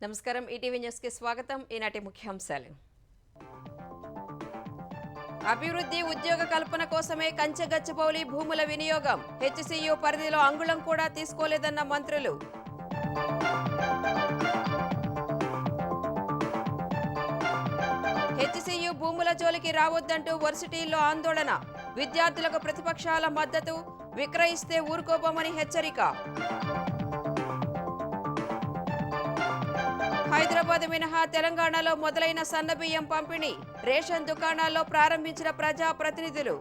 నమస్కారం ETV news కి స్వాగతం ఈనాటి ముఖ్యాంశాలు అభివృద్ధి ఉద్యోగ కల్పన కోసమే కంచెగచ్చిబౌలి భూముల వినియోగం హెచ్సియు పరిధిలో అంగుళం కూడా తీసుకోలేదన్న మంత్రులు హెచ్సియు భూముల జోలికి రావొద్దంటూ వర్సిటీల్లో ఆందోళన విద్యార్థులకు ప్రతిపక్షాల మద్దతు విక్రయిస్తే ఊరుకోబోమని హెచ్చరిక హైదరాబాద్ మినహా తెలంగాణలో మొదలైన సన్నబియ్యం పంపిణీ రేషన్ దుకాణాల్లో ప్రారంభించిన ప్రజా ప్రతినిధులు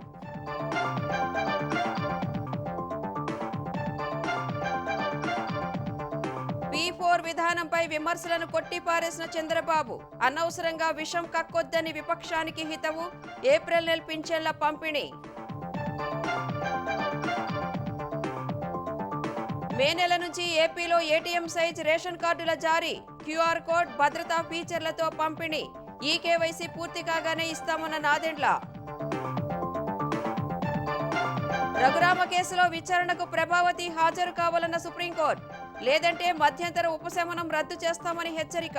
P4 విధానంపై విమర్శలను కొట్టిపారేసిన చంద్రబాబు అనవసరంగా విషం కక్కొద్దని విపక్షానికి హితవు ఏప్రిల్ నెల పింఛన్ల పంపిణీ మే నెల నుంచి ఏపీలో ఏటీఎం సైజ్ రేషన్ కార్డుల జారీ క్యూఆర్ కోడ్ భద్రతా ఫీచర్లతో పంపిణీ ఈకేవైసీ పూర్తి కాగానే ఇస్తామన్న నాదెండ్ల రఘురామ కేసులో విచారణకు ప్రభావతి హాజరు కావాలన్న సుప్రీంకోర్టు లేదంటే మధ్యంతర ఉపశమనం రద్దు చేస్తామని హెచ్చరిక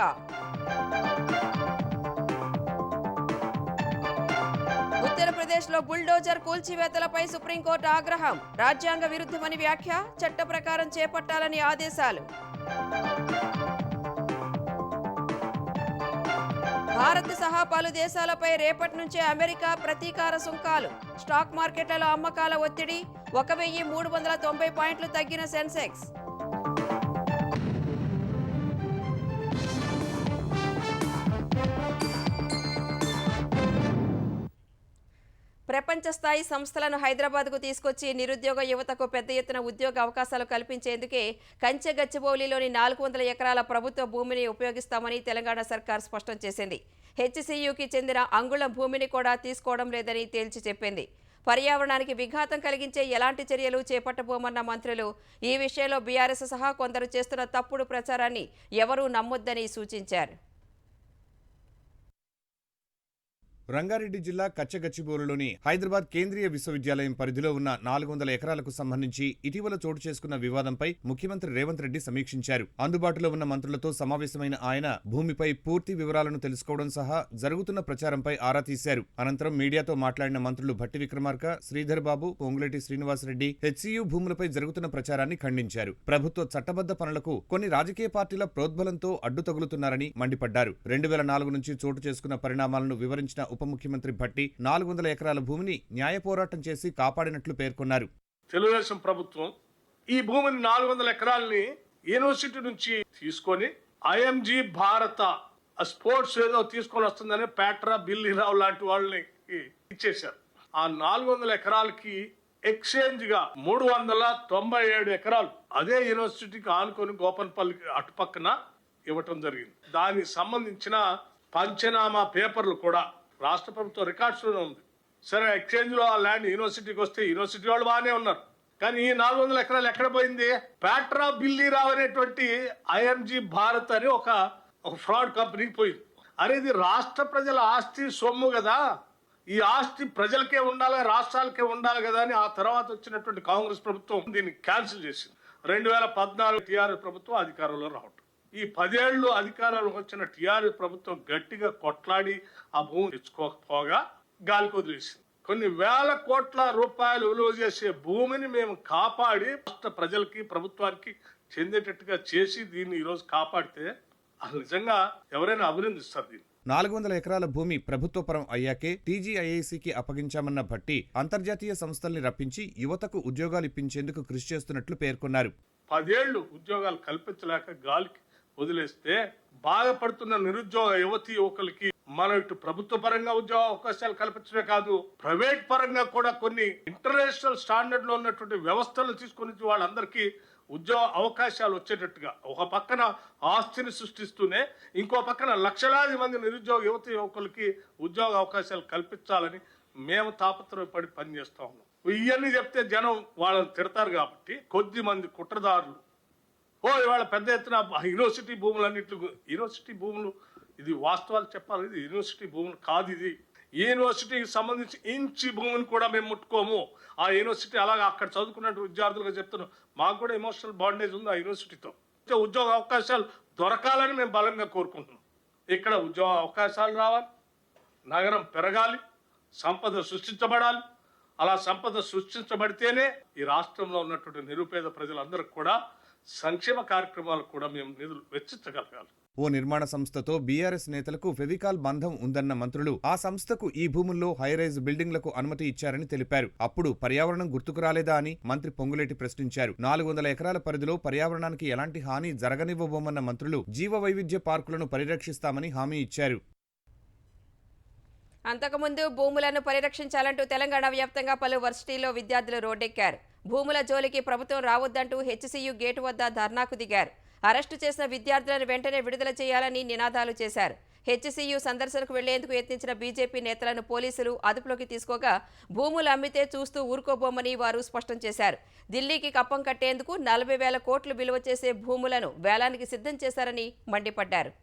ఉత్తరప్రదేశ్లో బుల్డోజర్ కూల్చివేతలపై సుప్రీంకోర్టు ఆగ్రహం రాజ్యాంగ విరుద్ధమని వ్యాఖ్య చట్ట ప్రకారం చేపట్టాలని ఆదేశాలు భారత్ సహా పలు దేశాలపై రేపటి నుంచే అమెరికా ప్రతీకార సుంకాలు స్టాక్ మార్కెట్లలో అమ్మకాల ఒత్తిడి 1390 పాయింట్లు తగ్గిన సెన్సెక్స్ ప్రపంచ స్థాయి సంస్థలను హైదరాబాద్కు తీసుకొచ్చి నిరుద్యోగ యువతకు పెద్ద ఎత్తున ఉద్యోగ అవకాశాలు కల్పించేందుకే కంచెగచ్చిబౌలిలోని 400 ఎకరాల ప్రభుత్వ భూమిని ఉపయోగిస్తామని తెలంగాణ సర్కార్ స్పష్టం చేసింది హెచ్సియుకి చెందిన అంగుళం భూమిని కూడా తీసుకోవడం లేదని తేల్చి చెప్పింది పర్యావరణానికి విఘాతం కలిగించే ఎలాంటి చర్యలు చేపట్టబోమన్న మంత్రులు ఈ విషయంలో బీఆర్ఎస్ సహా కొందరు చేస్తున్న తప్పుడు ప్రచారాన్ని ఎవరూ నమ్మొద్దని సూచించారు రంగారెడ్డి జిల్లా కచ్చగచ్చిబౌలిలోని హైదరాబాద్ కేంద్రీయ విశ్వవిద్యాలయం పరిధిలో ఉన్న 400 ఎకరాలకు సంబంధించి ఇటీవల చోటు చేసుకున్న వివాదంపై ముఖ్యమంత్రి రేవంత్ రెడ్డి సమీక్షించారు అందుబాటులో ఉన్న మంత్రులతో సమావేశమైన ఆయన భూమిపై పూర్తి వివరాలను తెలుసుకోవడం సహా జరుగుతున్న ప్రచారంపై ఆరా తీశారు అనంతరం మీడియాతో మాట్లాడిన మంత్రులు భట్టి విక్రమార్క శ్రీధర్ బాబు పొంగులేటి శ్రీనివాసరెడ్డి హెచ్సియు భూములపై జరుగుతున్న ప్రచారాన్ని ఖండించారు ప్రభుత్వ చట్టబద్ధ పనులకు కొన్ని రాజకీయ పార్టీల ప్రోద్బలంతో అడ్డు తగులుతున్నారని మండిపడ్డారు 2004 నుంచి చోటు చేసుకున్న పరిణామాలను వివరించిన ఉప ముఖ్యమంత్రి భట్టి 400 ఎకరాల భూమిని న్యాయ పోరాటం చేసి కాపాడినట్లు పేర్కొన్నారు తెలుగుదేశం ప్రభుత్వం ఈ భూమిని 400 ఎకరాలని యూనివర్సిటీ నుంచి తీసుకొని ఐఎంజీ భారత స్పోర్ట్స్ ఏదో తీసుకొని వస్తుందని పేట్రా బిల్లీరావు లాంటి వాళ్ళని ఇచ్చేశారు ఆ 400 ఎకరాలకి ఎక్స్చేంజ్ గా 397 ఎకరాలు అదే యూనివర్సిటీకి ఆనుకొని గోపన్పల్లి అటుపక్కన ఇవ్వటం జరిగింది దానికి సంబంధించిన పంచనామా పేపర్లు కూడా రాష్ట్ర ప్రభుత్వ రికార్డ్స్ లోనే ఉంది సరే ఎక్స్చేంజ్ లో ఆ ల్యాండ్ యూనివర్సిటీకి వస్తే యూనివర్సిటీ వాళ్ళు బాగానే ఉన్నారు కానీ ఈ 400 ఎకరాలు ఎక్కడ పోయింది పేట్రా బిల్లీరావు అనేటువంటి ఐఎంజీ భారత్ అని ఒక ఫ్రాడ్ కంపెనీకి పోయింది అరే ఇది రాష్ట్ర ప్రజల ఆస్తి సొమ్ము కదా ఈ ఆస్తి ప్రజలకే ఉండాలి రాష్ట్రాలకే ఉండాలి కదా అని ఆ తర్వాత వచ్చినటువంటి కాంగ్రెస్ ప్రభుత్వం దీన్ని క్యాన్సిల్ చేసింది 2014 టీఆర్ఎస్ ప్రభుత్వం అధికారంలో రావటం ఈ 10 ఏళ్లు అధికారంలో వచ్చిన టీఆర్ఎస్ ప్రభుత్వం గట్టిగా కొట్లాడి ఆ భూమి తెచ్చుకోకపోగా గాలికి వదిలేసింది కొన్ని వేల కోట్ల రూపాయలు విలువ చేసే భూమిని మేము కాపాడి రాష్ట్ర ప్రజలకి ప్రభుత్వానికి చెందేటట్టుగా చేసి దీన్ని ఈరోజు కాపాడితే అసలు నిజంగా ఎవరైనా అభినందిస్తారు దీన్ని 400 ఎకరాల భూమి ప్రభుత్వపరం అయ్యాకే టీజీఐఐసీకి అప్పగించామన్న భట్టి అంతర్జాతీయ సంస్థల్ని రప్పించి యువతకు ఉద్యోగాలు ఇప్పించేందుకు కృషి చేస్తున్నట్లు పేర్కొన్నారు 10 ఏళ్లు ఉద్యోగాలు కల్పించలేక గాలికి వదిలేస్తే బాధపడుతున్న నిరుద్యోగ యువతి యువకులకి మనం ఇటు ప్రభుత్వ పరంగా ఉద్యోగ అవకాశాలు కల్పించడమే కాదు ప్రైవేట్ పరంగా కూడా కొన్ని ఇంటర్నేషనల్ స్టాండర్డ్ లో ఉన్నటువంటి వ్యవస్థలు తీసుకుని వాళ్ళందరికీ ఉద్యోగ అవకాశాలు వచ్చేటట్టుగా ఒక పక్కన ఆస్తిని సృష్టిస్తూనే ఇంకో పక్కన లక్షలాది మంది నిరుద్యోగ యువతి యువకులకి ఉద్యోగ అవకాశాలు కల్పించాలని మేము తాపత్రయపడి పనిచేస్తా ఉన్నాం ఇవన్నీ చెప్తే జనం వాళ్ళని తిడతారు కాబట్టి కొద్ది మంది కుట్రదారులు ఇవాళ పెద్ద ఎత్తున యూనివర్సిటీ భూములన్నింటిలో యూనివర్సిటీ భూములు ఇది వాస్తవాలు చెప్పాలి ఇది యూనివర్సిటీ భూములు కాదు ఇది యూనివర్సిటీకి సంబంధించి ఇంచి భూమిని కూడా మేము ముట్టుకోము ఆ యూనివర్సిటీ అలాగే అక్కడ చదువుకున్నట్టు విద్యార్థులుగా చెప్తున్నాం మాకు కూడా ఎమోషనల్ బాండేజ్ ఉంది ఆ యూనివర్సిటీతో ఉద్యోగ అవకాశాలు దొరకాలని మేము బలంగా కోరుకుంటున్నాం. ఇక్కడ ఉద్యోగ అవకాశాలు రావాలి, నగరం పెరగాలి, సంపద సృష్టించబడాలి. అలా సంపద సృష్టించబడితేనే ఈ రాష్ట్రంలో ఉన్నటువంటి నిరుపేద ప్రజలందరికీ కూడా సంక్షేమ కార్యక్రమాలకు కూడా మేము నిధులు వెచ్చించగలగాలి. ఓ నిర్మాణ సంస్థతో బీఆర్ఎస్ నేతలకు ఫెవికాల్ బంధం ఉందన్న మంత్రులు ఆ సంస్థకు ఈ భూముల్లో హైరైజ్ బిల్డింగ్లకు అనుమతి ఇచ్చారని తెలిపారు. అప్పుడు పర్యావరణం గుర్తుకు రాలేదా అని మంత్రి పొంగులేటి ప్రశ్నించారు. 400 ఎకరాల పరిధిలో పర్యావరణానికి ఎలాంటి హాని జరగనివ్వబోమన్న మంత్రులు జీవ వైవిధ్య పార్కులను పరిరక్షిస్తామని హామీ ఇచ్చారు. అంతకుముందు భూములను పరిరక్షించాలంటూ తెలంగాణ వ్యాప్తంగా పలు వర్సిటీల్లో విద్యార్థులు రోడ్డెక్కారు. భూముల జోలికి ప్రభుత్వం రావద్దంటూ హెచ్సీయూ గేటు వద్ద ధర్నాకు దిగారు. అరెస్టు చేసిన విద్యార్థులను వెంటనే విడుదల చేయాలని నినాదాలు చేశారు. హెచ్సీయూ సందర్శనకు వెళ్లేందుకు యత్నించిన బీజేపీ నేతలను పోలీసులు అదుపులోకి తీసుకోగా భూములు అమ్మితే చూస్తూ ఊరుకోబోమని వారు స్పష్టం చేశారు. ఢిల్లీకి కప్పం కట్టేందుకు 40,000 కోట్లు విలువ చేసే భూములను వేలానికి సిద్ధం చేశారని మండిపడ్డారు.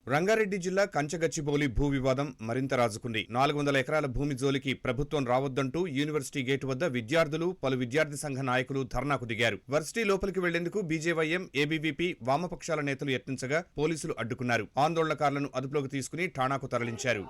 రంగారెడ్డి జిల్లా కంచగచ్చిబౌలి భూ వివాదం మరింత రాజుకుంది. 400 ఎకరాల భూమి జోలికి ప్రభుత్వం రావద్దంటూ యూనివర్సిటీ గేటు వద్ద విద్యార్థులు, పలు విద్యార్థి సంఘ నాయకులు ధర్నాకు దిగారు. వర్సిటీ లోపలికి వెళ్లేందుకు బీజేవైఎం, ఏబీవీపీ, వామపక్షాల నేతలు యత్నించగా పోలీసులు అడ్డుకున్నారు. ఆందోళనకారులను అదుపులోకి తీసుకుని ఠాణాకు తరలించారు.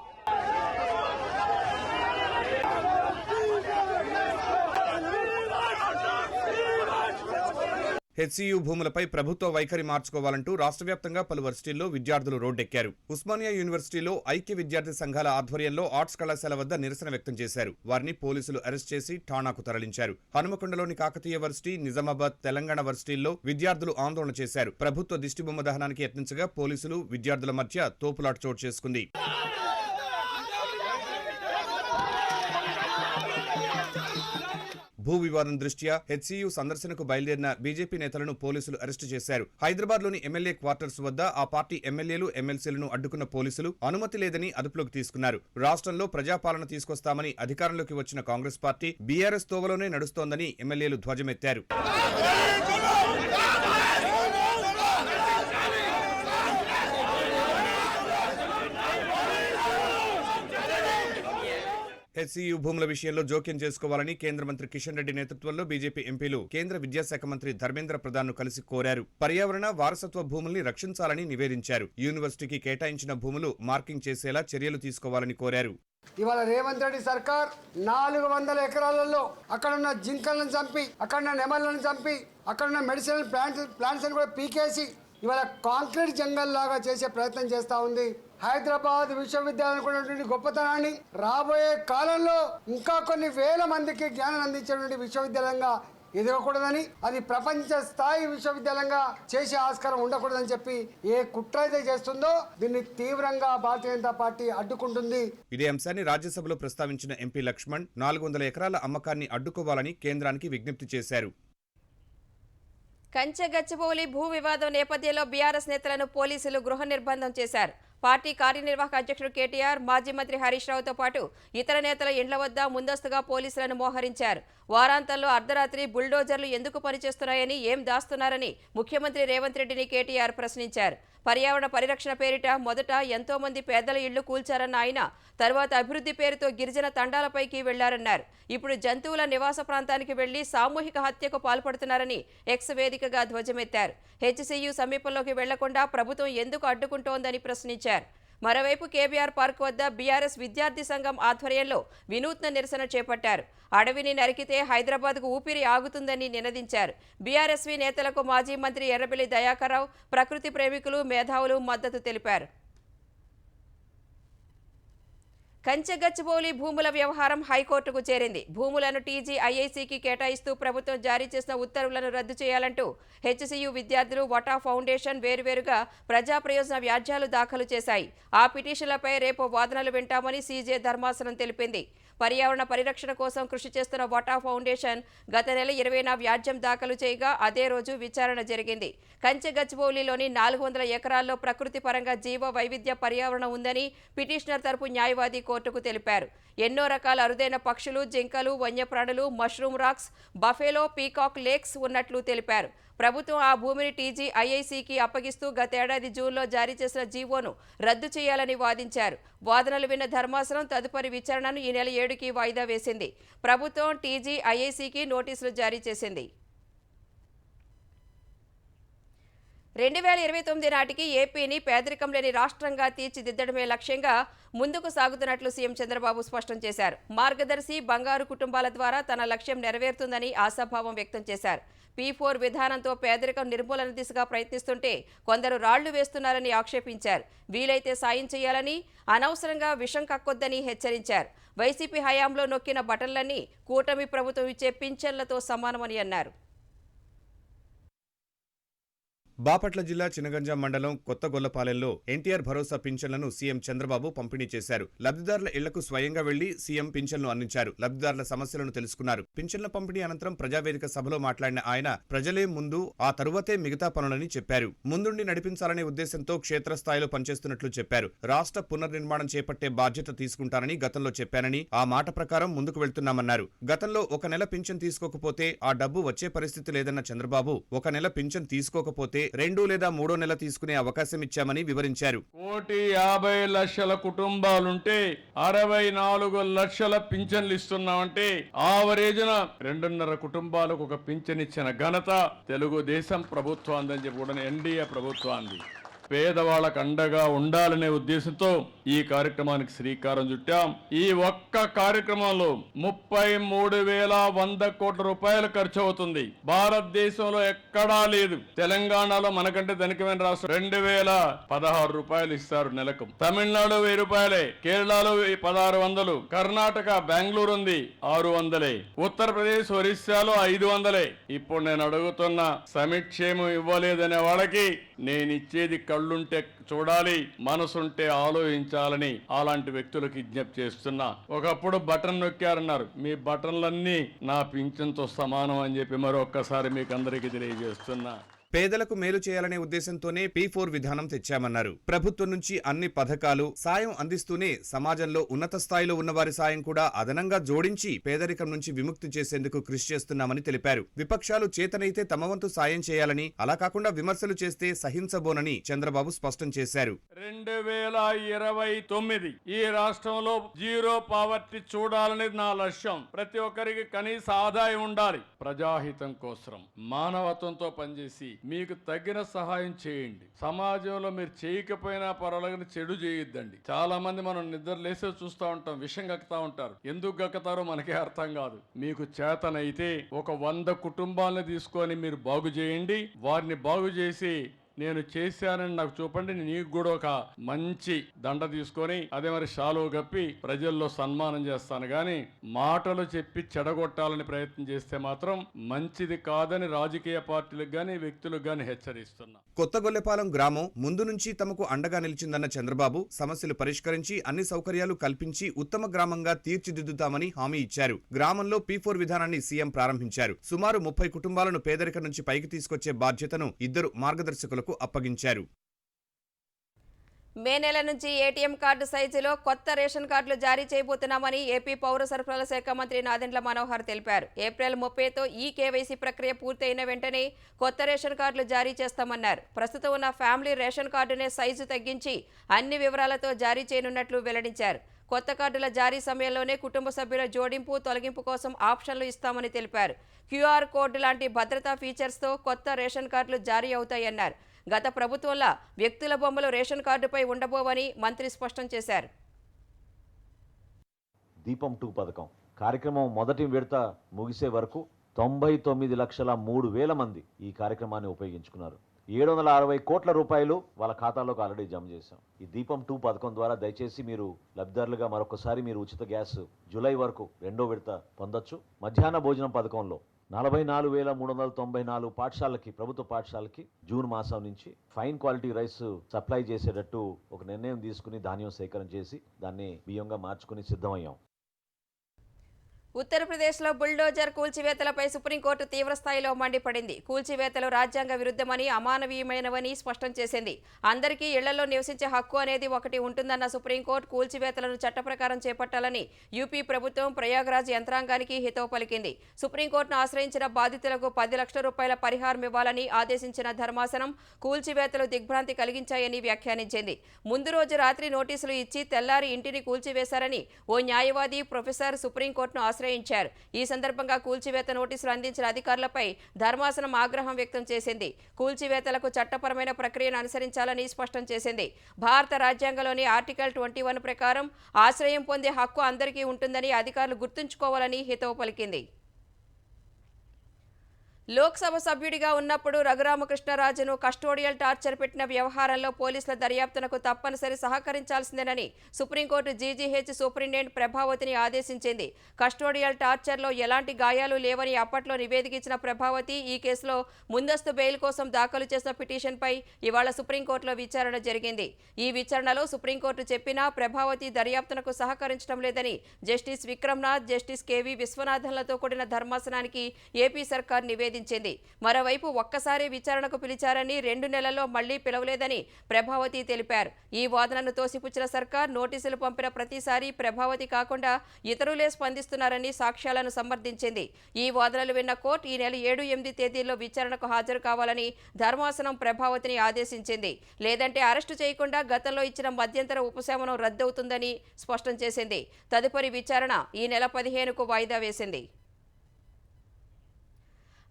హెచ్సీయూ భూములపై ప్రభుత్వ వైఖరి మార్చుకోవాలంటూ రాష్ట్ర వ్యాప్తంగా పలు వర్సిటీల్లో విద్యార్థులు రోడ్డెక్కారు. ఉస్మానియా యూనివర్సిటీలో ఐక్య విద్యార్థి సంఘాల ఆధ్వర్యంలో ఆర్ట్స్ కళాశాల వద్ద నిరసన వ్యక్తం చేశారు. వారిని పోలీసులు అరెస్ట్ చేసి ఠాణాకు తరలించారు. హనుమకొండలోని కాకతీయ వర్సిటీ, నిజామాబాద్, తెలంగాణ వర్సిటీల్లో విద్యార్థులు ఆందోళన చేశారు. ప్రభుత్వ దిష్టిబొమ్మ దహనానికి యత్నించగా పోలీసులు, విద్యార్థుల మధ్య తోపులాట చోటు చేసుకుంది. భూ వివాదం దృష్ట్యా హెచ్సీయూ సందర్శనకు బయలుదేరిన బీజేపీ నేతలను పోలీసులు అరెస్టు చేశారు. హైదరాబాద్లోని ఎమ్మెల్యే క్వార్టర్స్ వద్ద ఆ పార్టీ ఎమ్మెల్యేలు, ఎమ్మెల్సీలను అడ్డుకున్న పోలీసులు అనుమతి లేదని అదుపులోకి తీసుకున్నారు. రాష్ట్రంలో ప్రజాపాలన తీసుకొస్తామని అధికారంలోకి వచ్చిన కాంగ్రెస్ పార్టీ బీఆర్ఎస్ తోవలోనే నడుస్తోందని ఎమ్మెల్యేలు ధ్వజమెత్తారు. హెచ్సీయూ భూముల విషయంలో జోక్యం చేసుకోవాలని కేంద్ర మంత్రి కిషన్ రెడ్డి నేతృత్వంలో బీజేపీ ఎంపీలు కేంద్ర విద్యాశాఖ మంత్రి ధర్మేంద్ర ప్రధాన్ను కలిసి కోరారు. పర్యావరణ, వారసత్వ భూముల్ని రక్షించాలని నివేదించారు. యూనివర్సిటీకి కేటాయించిన భూములు మార్కింగ్ చేసేలా చర్యలు తీసుకోవాలని కోరారు. ఇవాళ రేవంత్ రెడ్డి సర్కార్ 400 ఎకరాలలో అక్కడున్న జింకలను చంపి, అక్కడున్న నెమలను చంపి, అక్కడున్న మెడిసినల్ ప్లాంట్స్ కూడా పీకేసి ఇవాళ కాంక్రీట్ జంగల్ లాగా చేసే ప్రయత్నం చేస్తూ ఉంది. హైదరాబాద్ విశ్వవిద్యాలయం ఉన్నటువంటి గొప్పతనాన్ని రాబోయే కాలంలో ఇంకా కొన్ని వేల మందికి జ్ఞానం అందించేటువంటి విశ్వవిద్యాలయంగా ఎదగకూడదని, అది ప్రపంచ స్థాయి విశ్వవిద్యాలయంగా చేసే ఆస్కారం ఉండకూడదని చెప్పి ఏ కుట్ర అయితే చేస్తుందో దీన్ని తీవ్రంగా భారతీయ జనతా పార్టీ అడ్డుకుంటుంది. ఇదే అంశాన్ని రాజ్యసభలో ప్రస్తావించిన ఎంపీ లక్ష్మణ్ 400 ఎకరాల అమ్మకాన్ని అడ్డుకోవాలని కేంద్రానికి విజ్ఞప్తి చేశారు. కంచెగచ్చిబౌలి భూ వివాదం నేపథ్యంలో బీఆర్ఎస్ నేతలను పోలీసులు గృహ నిర్బంధం చేశారు. పార్టీ కార్యనిర్వాహక అధ్యక్షుడు కేటీఆర్, మాజీ మంత్రి హరీష్ రావుతో పాటు ఇతర నేతల ఇండ్ల వద్ద ముందస్తుగా పోలీసులను మోహరించారు. వారాంతంలో అర్ధరాత్రి బుల్డోజర్లు ఎందుకు పనిచేస్తున్నాయని, ఏం దాస్తున్నారని ముఖ్యమంత్రి రేవంత్ రెడ్డిని కేటీఆర్ ప్రశ్నించారు. పర్యావరణ పరిరక్షణ పేరిట మొదట ఎంతో మంది పేదల ఇళ్లు కూల్చారన్న ఆయన తర్వాత అభివృద్ధి పేరుతో గిరిజన తండాలపైకి వెళ్లారన్నారు. ఇప్పుడు జంతువుల నివాస ప్రాంతానికి వెళ్లి సామూహిక హత్యకు పాల్పడుతున్నారని ఎక్స్ వేదికగా ధ్వజమెత్తారు. హెచ్సీయూ సమీపంలోకి వెళ్లకుండా ప్రభుత్వం ఎందుకు అడ్డుకుంటోందని ప్రశ్నించారు. మరోవైపు కేబీఆర్ పార్క్ వద్ద బీఆర్ఎస్ విద్యార్థి సంఘం ఆధ్వర్యంలో వినూత్న నిరసన చేపట్టారు. అడవిని నరికితే హైదరాబాద్కు ఊపిరి ఆగుతుందని నినదించారు. బీఆర్ఎస్వీ నేతలకు మాజీ మంత్రి ఎర్రబెల్లి దయాకర్ రావు, ప్రకృతి ప్రేమికులు, మేధావులు మద్దతు తెలిపారు. కంచెగచ్చిబౌలి భూముల వ్యవహారం హైకోర్టుకు చేరింది. భూములను టీజీఐఐసీకి కేటాయిస్తూ ప్రభుత్వం జారీ చేసిన ఉత్తర్వులను రద్దు చేయాలంటూ హెచ్సీయూ విద్యార్థులు, వటా ఫౌండేషన్ వేరువేరుగా ప్రజా ప్రయోజన వ్యాజ్యాలు దాఖలు చేశాయి. ఆ పిటిషన్లపై రేపు వాదనలు వింటామని సీజే ధర్మాసనం తెలిపింది. పర్యావరణ పరిరక్షణ కోసం కృషి చేస్తున్న వటా ఫౌండేషన్ గత నెల 20న వ్యాజ్యం దాఖలు చేయగా అదే రోజు విచారణ జరిగింది. కంచెగచ్చిబౌలిలోని 400 ఎకరాల్లో ప్రకృతి పరంగా జీవ వైవిధ్య పర్యావరణం ఉందని పిటిషనర్ తరపు న్యాయవాది కోర్టుకు తెలిపారు. ఎన్నో రకాల అరుదైన పక్షులు, జింకలు, వన్యప్రాణులు, mushroom rocks, buffalo, peacock lakes ఉన్నట్లు తెలిపారు. ప్రభుత్వం ఆ భూమిని టీజీఐఐసీకి అప్పగిస్తూ గతేడాది జూన్లో జారీ చేసిన జీవోను రద్దు చేయాలని వాదించారు. వాదనలు విన్న ధర్మాసనం తదుపరి విచారణను ఈ నెల 7కి వాయిదా వేసింది. ప్రభుత్వం టీజీఐఐసీకి నోటీసులు జారీ చేసింది. 2029 నాటికి ఏపీని పేదరికం లేని రాష్ట్రంగా తీర్చిదిద్దడమే లక్ష్యంగా ముందుకు సాగుతున్నట్లు సీఎం చంద్రబాబు స్పష్టం చేశారు. మార్గదర్శి బంగారు కుటుంబాల ద్వారా తన లక్ష్యం నెరవేరుతుందని ఆశాభావం వ్యక్తం చేశారు. P4 విధానంతో పేదరికం నిర్మూలన దిశగా ప్రయత్నిస్తుంటే కొందరు రాళ్లు వేస్తున్నారని ఆక్షేపించారు. వీలైతే సాయం చేయాలని, అనవసరంగా విషం కక్కొద్దని హెచ్చరించారు. వైసీపీ హయాంలో నొక్కిన బటన్లన్నీ కూటమి ప్రభుత్వం ఇచ్చే పింఛన్లతో సమానమని అన్నారు. బాపట్ల జిల్లా చినగంజాం మండలం కొత్తగొల్లపాలెంలో ఎన్టీఆర్ భరోసా పింఛన్లను సీఎం చంద్రబాబు పంపిణీ చేశారు. లబ్ధిదారుల ఇళ్లకు స్వయంగా వెళ్లి సీఎం పింఛన్లు అందించారు. లబ్ధిదారుల సమస్యలను తెలుసుకున్నారు. పింఛన్ల పంపిణీ అనంతరం ప్రజావేదిక సభలో మాట్లాడిన ఆయన ప్రజలే ముందు, ఆ తరువాతే మిగతా పనులని చెప్పారు. ముందుండి నడిపించాలనే ఉద్దేశంతో క్షేత్రస్థాయిలో పనిచేస్తున్నట్లు చెప్పారు. రాష్ట్ర పునర్నిర్మాణం చేపట్టే బాధ్యత తీసుకుంటానని గతంలో చెప్పానని, ఆ మాట ప్రకారం ముందుకు వెళ్తున్నామన్నారు. గతంలో ఒక నెల పింఛన్ తీసుకోకపోతే ఆ డబ్బు వచ్చే పరిస్థితి లేదన్న చంద్రబాబు ఒక నెల పింఛన్ తీసుకోకపోతే 2 లేదా 3 నెలలు తీసుకునే అవకాశం ఇచ్చామని వివరించారు. 1,50,00,000 కుటుంబాలుంటే 64 లక్షల పింఛన్లు ఇస్తున్నామంటే ఆవరేజ్న 2.5 కుటుంబాలకు ఒక పింఛన్ ఇచ్చిన ఘనత తెలుగుదేశం ప్రభుత్వాన్ని చెప్పి కూడా ఎన్డీఏ ప్రభుత్వాన్ని. పేదవాళ్ళకు అండగా ఉండాలనే ఉద్దేశంతో ఈ కార్యక్రమానికి శ్రీకారం చుట్టాం. ఈ ఒక్క కార్యక్రమంలో 33,100 కోట్ల రూపాయలు ఖర్చు అవుతుంది. భారతదేశంలో ఎక్కడా లేదు. తెలంగాణలో మనకంటే ధనికమైన రాష్ట్రం 2,016 రూపాయలు ఇస్తారు నెలకు. తమిళనాడు 1000 రూపాయలే, కేరళలో 1,600, కర్ణాటక బెంగళూరు ఉంది 600, ఉత్తరప్రదేశ్ ఒరిస్సాలో 500. ఇప్పుడు నేను అడుగుతున్న సమిక్షేమం ఇవ్వలేదనే వాళ్ళకి నేను ఇచ్చేది కళ్ళుంటే చూడాలి, మనసుంటే ఆలోచించాలని అలాంటి వ్యక్తులకు విజ్ఞప్తి చేస్తున్నా. ఒకప్పుడు బటన్ నొక్కారన్నారు, మీ బటన్లన్నీ నా పింఛన్తో సమానం అని చెప్పి మరొక్కసారి మీకు అందరికీ తెలియజేస్తున్నా. పేదలకు మేలు చేయాలనే ఉద్దేశంతోనే P4 విధానం తెచ్చామన్నారు. ప్రభుత్వం నుంచి అన్ని పథకాలు, సాయం అందిస్తూనే సమాజంలో ఉన్నత స్థాయిలో ఉన్నవారి సాయం కూడా అదనంగా జోడించి పేదరికం నుంచి విముక్తి చేసేందుకు కృషి చేస్తున్నామని తెలిపారు. విపక్షాలు చేతనైతే తమ వంతు సాయం చేయాలని, అలా కాకుండా విమర్శలు చేస్తే సహించబోనని చంద్రబాబు స్పష్టం చేశారు. 2029 ఈ రాష్ట్రంలో జీరో పావర్టీ చూడాలనేది నా లక్ష్యం. ప్రతి ఒక్కరికి కనీస ఆదాయం ఉండాలి. ప్రజాహితం కోసం మానవత్వంతో పనిచేసి మీకు తగిన సహాయం చేయండి. సమాజంలో మీరు చేయకపోయినా పర్వాలేదు, చెడు చేయొద్దండి. చాలా మంది మనం నిద్ర లేసే చూస్తూ ఉంటాం, విషం గక్కుతా ఉంటారు. ఎందుకు గక్కుతారో మనకే అర్థం కాదు. మీకు చేతనైతే ఒక 100 కుటుంబాలను తీసుకొని మీరు బాగు చేయండి. వారిని బాగు చేసి నేను చేశానని నాకు చూపండి. నీకు కూడా ఒక మంచి దండ తీసుకొని అదే మరి షాలో గప్పి ప్రజల్లో సన్మానం చేస్తాను. కానీ మాటలు చెప్పి చెడగొట్టాలని ప్రయత్నం చేస్తే మాత్రం మంచిది కాదని రాజకీయ పార్టీలకు గాని వ్యక్తులకు గాని హెచ్చరిస్తున్నా. కొత్తగొల్లపాలెం గ్రామం ముందు నుంచి తమకు అండగా నిలిచిందన్న చంద్రబాబు సమస్యలు పరిష్కరించి అన్ని సౌకర్యాలు కల్పించి ఉత్తమ గ్రామంగా తీర్చిదిద్దుతామని హామీ ఇచ్చారు. గ్రామంలో P4 విధానాన్ని సీఎం ప్రారంభించారు. సుమారు 30 కుటుంబాలను పేదరికం నుంచి పైకి తీసుకొచ్చే బాధ్యతను 2 మార్గదర్శకులకు అప్పగించారు. మే నెల నుంచి ఏటీఎం కార్డు సైజులో కొత్త రేషన్ కార్డులు జారీ చేయబోతున్నామని ఏపీ పౌర సరఫరాల శాఖ మంత్రి నాదెండ్ల మనోహర్ తెలిపారు. ఏప్రిల్ 30తో ఈ కేవైసీ ప్రక్రియ పూర్తయిన వెంటనే కొత్త రేషన్ కార్డులు జారీ చేస్తామన్నారు. ప్రస్తుతం ఉన్న ఫ్యామిలీ రేషన్ కార్డునే సైజు తగ్గించి అన్ని వివరాలతో జారీ చేయనున్నట్లు వెల్లడించారు. కొత్త కార్డుల జారీ సమయంలోనే కుటుంబ సభ్యుల జోడింపు, తొలగింపు కోసం ఆప్షన్లు ఇస్తామని తెలిపారు. QR కోడ్ లాంటి భద్రతా ఫీచర్స్తో కొత్త రేషన్ కార్డులు జారీ అవుతాయన్నారు. గత ప్రభుత్వంలో వ్యక్తుల బొమ్మలు రేషన్ కార్డుపై ఉండబోవని మంత్రి స్పష్టం చేశారు. దీపం 2 పథకం కార్యక్రమం మొదటి విడత ముగిసే వరకు 99,03,000 మంది ఈ కార్యక్రమాన్ని ఉపయోగించుకున్నారు. 760 కోట్ల రూపాయలు వాళ్ళ ఖాతాలోకి ఆల్రెడీ జమ చేశాం. ఈ దీపం 2 పథకం ద్వారా దయచేసి మీరు లబ్ధిదారులుగా మరొకసారి మీరు ఉచిత గ్యాస్ జూలై వరకు 2వ విడత పొందొచ్చు. మధ్యాహ్న భోజనం పథకంలో 44,394 పాఠశాలకి, ప్రభుత్వ పాఠశాలకి జూన్ మాసం నుంచి ఫైన్ క్వాలిటీ రైస్ సప్లై చేసేటట్టు ఒక నిర్ణయం తీసుకుని ధాన్యం సేకరణ చేసి దాన్ని బియ్యంగా మార్చుకుని సిద్ధమయ్యాం. ఉత్తరప్రదేశ్లో బుల్డోజర్ కూల్చివేతలపై సుప్రీంకోర్టు తీవ్రస్థాయిలో మండిపడింది. కూల్చివేతలు రాజ్యాంగ విరుద్ధమని, అమానవీయమైనవని స్పష్టం చేసింది. అందరికీ ఇళ్లలో నివసించే హక్కు అనేది ఒకటి ఉంటుందన్న సుప్రీంకోర్టు కూల్చివేతలను చట్టప్రకారం చేపట్టాలని యూపీ ప్రభుత్వం ప్రయాగ్రాజ్ యంత్రాంగానికి హితవు పలికింది. సుప్రీంకోర్టును ఆశ్రయించిన బాధితులకు 10 లక్షల రూపాయల పరిహారం ఇవ్వాలని ఆదేశించిన ధర్మాసనం కూల్చివేతలు దిగ్భ్రాంతి కలిగించాయని వ్యాఖ్యానించింది. ముందు రోజు రాత్రి నోటీసులు ఇచ్చి తెల్లారి ఇంటిని కూల్చివేశారని ఓ న్యాయవాది ప్రొఫెసర్ సుప్రీంకోర్టును ఆశ్రయించారు. ఈ సందర్భంగా కూల్చివేత నోటీసులు అందించిన అధికారులపై ధర్మాసనం ఆగ్రహం వ్యక్తం చేసింది. కూల్చివేతలకు చట్టపరమైన ప్రక్రియను అనుసరించాలని స్పష్టం చేసింది. భారత రాజ్యాంగంలోని ఆర్టికల్ 21 ప్రకారం ఆశ్రయం పొందే హక్కు అందరికీ ఉంటుందని అధికారులు గుర్తుంచుకోవాలని హితవు పలికింది. లోక్సభ సభ్యుడిగా ఉన్నప్పుడు రఘురామకృష్ణరాజును కస్టోడియల్ టార్చర్ పెట్టిన వ్యవహారంలో పోలీసుల దర్యాప్తునకు తప్పనిసరి సహకరించాల్సిందేనని సుప్రీంకోర్టు జీజీహెచ్ సూపరింటెండెంట్ ప్రభావతిని ఆదేశించింది. కస్టోడియల్ టార్చర్లో ఎలాంటి గాయాలు లేవని అప్పట్లో నివేదిక ఇచ్చిన ప్రభావతి ఈ కేసులో ముందస్తు బెయిల్ కోసం దాఖలు చేసిన పిటిషన్పై ఇవాళ సుప్రీంకోర్టులో విచారణ జరిగింది. ఈ విచారణలో సుప్రీంకోర్టు చెప్పినా ప్రభావతి దర్యాప్తునకు సహకరించడం లేదని జస్టిస్ విక్రమ్నాథ్, జస్టిస్ కేవీ విశ్వనాథన్లతో కూడిన ధర్మాసనానికి ఏపీ సర్కార్ నివేదించింది. మరోవైపు ఒక్కసారి విచారణకు పిలిచారని 2 నెలల్లో మళ్లీ పిలవలేదని ప్రభావతి తెలిపారు. ఈ వాదనను తోసిపుచ్చిన సర్కార్ నోటీసులు పంపిన ప్రతిసారి ప్రభావతి కాకుండా ఇతరులే స్పందిస్తున్నారని సాక్ష్యాలను సమర్థించింది. ఈ వాదనలు విన్న కోర్టు ఈ నెల 7, 8 తేదీల్లో విచారణకు హాజరు కావాలని ధర్మాసనం ప్రభావతిని ఆదేశించింది. లేదంటే అరెస్టు చేయకుండా గతంలో ఇచ్చిన మధ్యంతర ఉపశమనం రద్దవుతుందని స్పష్టం చేసింది. తదుపరి విచారణ ఈ నెల 15కు వాయిదా వేసింది.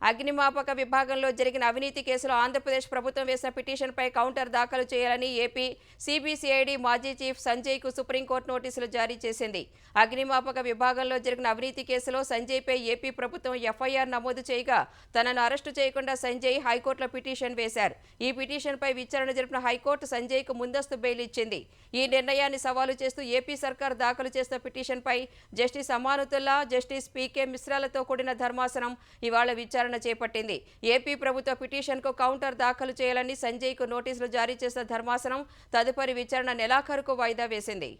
అగ్నిమాపక విభాగంలో జరిగిన అవినీతి కేసులో ఆంధ్రప్రదేశ్ ప్రభుత్వం వేసిన పిటిషన్పై కౌంటర్ దాఖలు చేయాలని ఏపీ సిబిసిఐడి మాజీ చీఫ్ సంజయ్కు సుప్రీంకోర్టు నోటీసులు జారీ చేసింది. అగ్నిమాపక విభాగంలో జరిగిన అవినీతి కేసులో సంజయ్పై ఏపీ ప్రభుత్వం ఎఫ్ఐఆర్ నమోదు చేయగా తనను అరెస్టు చేయకుండా సంజయ్ హైకోర్టులో పిటిషన్ వేశారు. ఈ పిటిషన్పై విచారణ జరిపిన హైకోర్టు సంజయ్కు ముందస్తు బెయిల్ ఇచ్చింది. ఈ నిర్ణయాన్ని సవాలు చేస్తూ ఏపీ సర్కార్ దాఖలు చేసిన పిటిషన్పై జస్టిస్ అమానుతుల్లా, జస్టిస్ పీకే మిశ్రాలతో కూడిన ధర్మాసనం ఇవాళ విచారణ చేపట్టింది. ఏపీ ప్రభుత్వ పిటిషన్కు కౌంటర్ దాఖలు చేయాలని సంజయ్కు నోటీసులు జారీ చేసిన ధర్మాసనం తదుపరి విచారణ నెలాఖరుకు వాయిదా వేసింది.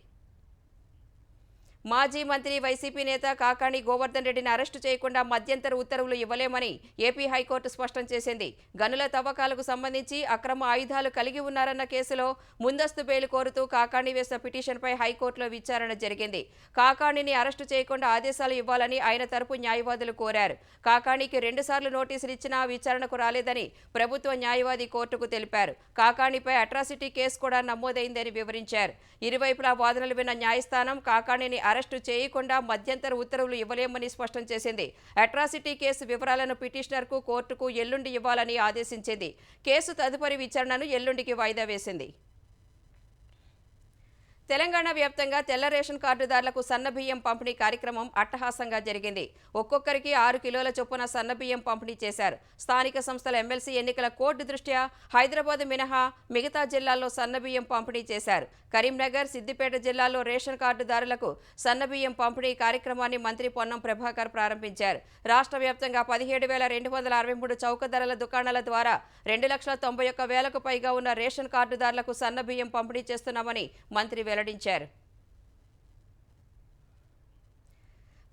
మాజీ మంత్రి వైసీపీ నేత కాకాణి గోవర్ధన్ రెడ్డిని అరెస్టు చేయకుండా మధ్యంతర ఉత్తర్వులు ఇవ్వలేమని ఏపీ హైకోర్టు స్పష్టం చేసింది. గనుల తవ్వకాలకు సంబంధించి అక్రమ ఆయుధాలు కలిగి ఉన్నారన్న కేసులో ముందస్తు బెయిల్ కోరుతూ కాకాణి వేసిన పిటిషన్పై హైకోర్టులో విచారణ జరిగింది. కాకాణిని అరెస్టు చేయకుండా ఆదేశాలు ఇవ్వాలని ఆయన తరపు న్యాయవాదులు కోరారు. కాకాణికి 2 సార్లు నోటీసులు ఇచ్చినా విచారణకు రాలేదని ప్రభుత్వ న్యాయవాది కోర్టుకు తెలిపారు. కాకాణిపై అట్రాసిటీ కేసు కూడా నమోదైందని వివరించారు. ఇరువైపులా వాదనలు విన్న న్యాయస్థానం కాకాణిని అరెస్టు చేయకుండా మధ్యంతర ఉత్తర్వులు ఇవ్వలేమని స్పష్టం చేసింది. అట్రాసిటీ కేసు వివరాలను పిటిషనర్కు కోర్టుకు ఎల్లుండి ఇవ్వాలని ఆదేశించింది. కేసు తదుపరి విచారణను ఎల్లుండికి వాయిదా వేసింది. తెలంగాణ వ్యాప్తంగా తెల్ల రేషన్ కార్డుదారులకు సన్నబియ్యం పంపిణీ కార్యక్రమం అట్టహాసంగా జరిగింది. ఒక్కొక్కరికి 6 కిలోల చొప్పున సన్నబియ్యం పంపిణీ చేశారు. స్థానిక సంస్థల ఎమ్మెల్సీ ఎన్నికల కోడ్ దృష్ట్యా హైదరాబాద్ మినహా మిగతా జిల్లాల్లో సన్నబియ్యం పంపిణీ చేశారు. కరీంనగర్, సిద్దిపేట జిల్లాల్లో రేషన్ కార్డుదారులకు సన్నబియ్యం పంపిణీ కార్యక్రమాన్ని మంత్రి పొన్నం ప్రభాకర్ ప్రారంభించారు. రాష్ట్ర వ్యాప్తంగా 17,263 చౌక ధరల దుకాణాల ద్వారా 2,91,000కు పైగా ఉన్న రేషన్ కార్డుదారులకు సన్నబియ్యం పంపిణీ చేస్తున్నామని మంత్రి వెల్లడించారు.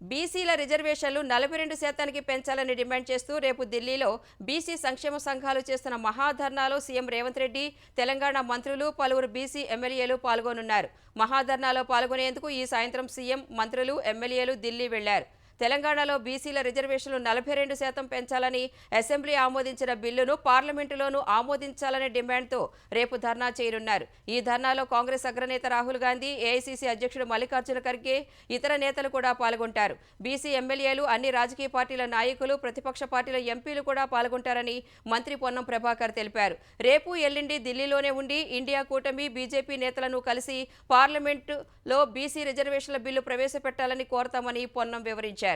బీసీల రిజర్వేషన్లు 42% పెంచాలని డిమాండ్ చేస్తూ రేపు ఢిల్లీలో బీసీ సంక్షేమ సంఘాలు చేస్తున్న మహాధర్నాలో సీఎం రేవంత్ రెడ్డి, తెలంగాణ మంత్రులు, పలువురు బీసీ ఎమ్మెల్యేలు పాల్గొనున్నారు. మహాధర్నాలో పాల్గొనేందుకు ఈ సాయంత్రం సీఎం, మంత్రులు, ఎమ్మెల్యేలు ఢిల్లీ వెళ్లారు. తెలంగాణలో బీసీల రిజర్వేషన్లు 42% పెంచాలని అసెంబ్లీ ఆమోదించిన బిల్లును పార్లమెంటులోనూ ఆమోదించాలనే డిమాండ్తో రేపు ధర్నా చేయనున్నారు. ఈ ధర్నాలో కాంగ్రెస్ అగ్రనేత రాహుల్ గాంధీ, ఏఐసీసీ అధ్యక్షుడు మల్లికార్జున ఖర్గే, ఇతర నేతలు కూడా పాల్గొంటారు. బీసీ ఎమ్మెల్యేలు, అన్ని రాజకీయ పార్టీల నాయకులు, ప్రతిపక్ష పార్టీల ఎంపీలు కూడా పాల్గొంటారని మంత్రి పొన్నం ప్రభాకర్ తెలిపారు. రేపు, ఎల్లుండి ఢిల్లీలోనే ఉండి ఇండియా కూటమి, బీజేపీ నేతలను కలిసి పార్లమెంటులో బీసీ రిజర్వేషన్ల బిల్లు ప్రవేశపెట్టాలని కోరతామని పొన్నం వివరించారు.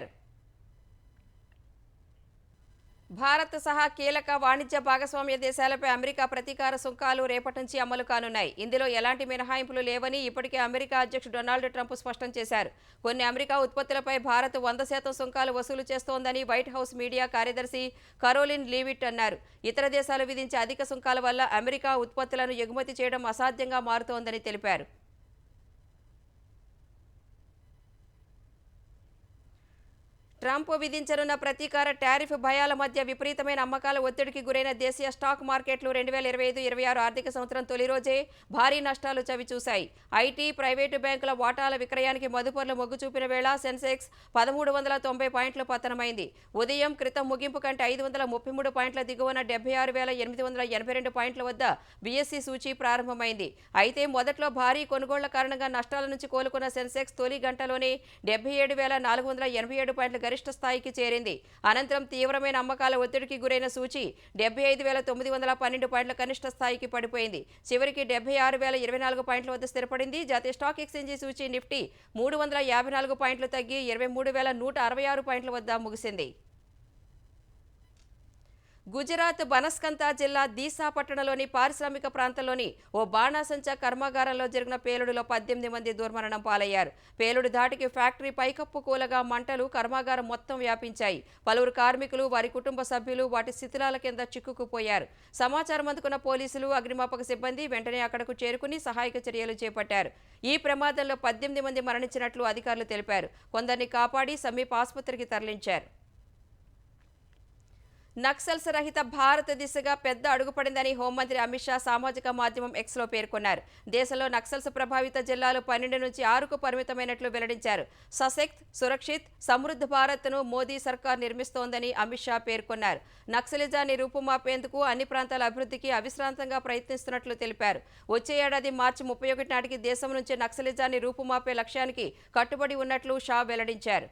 భారత్ సహా కీలక వాణిజ్య భాగస్వామ్య దేశాలపై అమెరికా ప్రతీకార సుంకాలు రేపటి నుంచి అమలు కానున్నాయి. ఇందులో ఎలాంటి మినహాయింపులు లేవని ఇప్పటికే అమెరికా అధ్యక్షుడు డొనాల్డ్ ట్రంప్ స్పష్టం చేశారు. కొన్ని అమెరికా ఉత్పత్తులపై భారత్ 100% సుంకాలు వసూలు చేస్తోందని వైట్ హౌస్ మీడియా కార్యదర్శి కరోలిన్ లీవిట్ అన్నారు. ఇతర దేశాలు విధించే అధిక సుంకాల వల్ల అమెరికా ఉత్పత్తులను ఎగుమతి చేయడం అసాధ్యంగా మారుతోందని తెలిపారు. ట్రంప్ విధించనున్న ప్రతీకార టారిఫ్ భయాల మధ్య విపరీతమైన అమ్మకాల ఒత్తిడికి గురైన దేశీయ స్టాక్ మార్కెట్లు 2025-26 ఆర్థిక సంవత్సరం తొలి రోజే భారీ నష్టాలు చవిచూశాయి. ఐటీ, ప్రైవేటు బ్యాంకుల వాటాల విక్రయానికి మదుపర్లు మొగ్గు చూపిన వేళ సెన్సెక్స్ 1390 పాయింట్లు పతనమైంది. ఉదయం క్రితం ముగింపు కంటే 533 పాయింట్ల దిగువన 76,882 పాయింట్ల వద్ద బీఎస్సీ సూచీ ప్రారంభమైంది. అయితే మొదట్లో భారీ కొనుగోళ్ల కారణంగా నష్టాల నుంచి కోలుకున్న సెన్సెక్స్ తొలి గంటలోనే 77,487 పాయింట్ల గరిష్ట స్థాయికి చేరింది. అనంతరం తీవ్రమైన అమ్మకాల ఒత్తిడికి గురైన సూచీ 75,912 పాయింట్ల కనిష్ట స్థాయికి పడిపోయింది. చివరికి 76,024 పాయింట్ల వద్ద స్థిరపడింది. జాతీయ స్టాక్ ఎక్స్చేంజి సూచీ నిఫ్టీ 354 పాయింట్లు తగ్గి 23,166 పాయింట్ల వద్ద ముగిసింది. గుజరాత్ బనస్కంతా జిల్లా దీసా పట్టణంలోని పారిశ్రామిక ప్రాంతంలోని ఓ బాణాసంచా కర్మాగారంలో జరిగిన పేలుడులో 18 మంది దుర్మరణం పాలయ్యారు. పేలుడు ధాటికి ఫ్యాక్టరీ పైకప్పు కూలగా మంటలు కర్మాగారం మొత్తం వ్యాపించాయి. పలువురు కార్మికులు, వారి కుటుంబ సభ్యులు వాటి శిథిలాల కింద చిక్కుకుపోయారు. సమాచారం అందుకున్న పోలీసులు, అగ్నిమాపక సిబ్బంది వెంటనే అక్కడకు చేరుకుని సహాయక చర్యలు చేపట్టారు. ఈ ప్రమాదంలో 18 మంది మరణించినట్లు అధికారులు తెలిపారు. కొందరిని కాపాడి సమీప ఆసుపత్రికి తరలించారు. నక్సల్స్ రహిత భారత్ దిశగా పెద్ద అడుగుపడిందని హోంమంత్రి అమిత్ షా సామాజిక మాధ్యమం ఎక్స్లో పేర్కొన్నారు. దేశంలో నక్సల్స్ ప్రభావిత జిల్లాలు 12 నుంచి 6కు పరిమితమైనట్లు వెల్లడించారు. సశక్త్, సురక్షిత్, సమృద్ధ భారత్ను మోదీ సర్కార్ నిర్మిస్తోందని అమిత్ షా పేర్కొన్నారు. నక్సలిజాన్ని రూపుమాపేందుకు అన్ని ప్రాంతాల అభివృద్ధికి అవిశ్రాంతంగా ప్రయత్నిస్తున్నట్లు తెలిపారు. వచ్చే ఏడాది మార్చి 31 నాటికి దేశం నుంచి నక్సలిజాన్ని రూపుమాపే లక్ష్యానికి కట్టుబడి ఉన్నట్లు షా వెల్లడించారు.